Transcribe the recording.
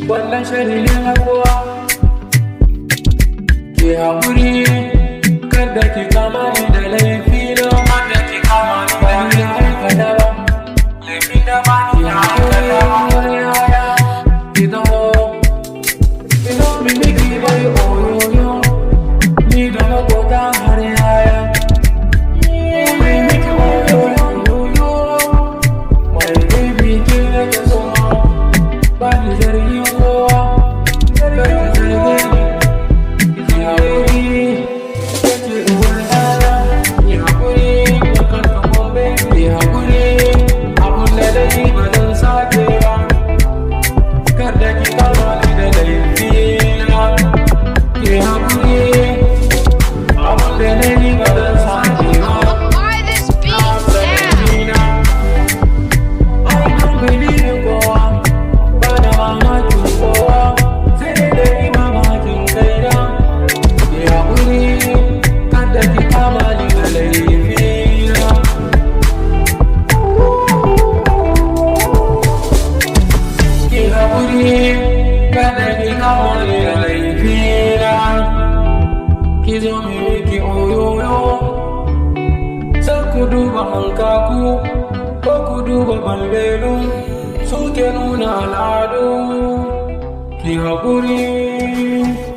Wannan shari ne na kowa ki haƙuri kada ki kama ni da laifi na wanda ki kama ni ba ni aikata ba laifi da ba ni aikata ba ki zamo ki zo mi miki bai oyoyo ni da magota har yaya mai miki oyoyo mai baby ki da ka so ba ni zargi Ku duba hankaku ko ku duba balbelu suke nuna al'adu ki haƙuri.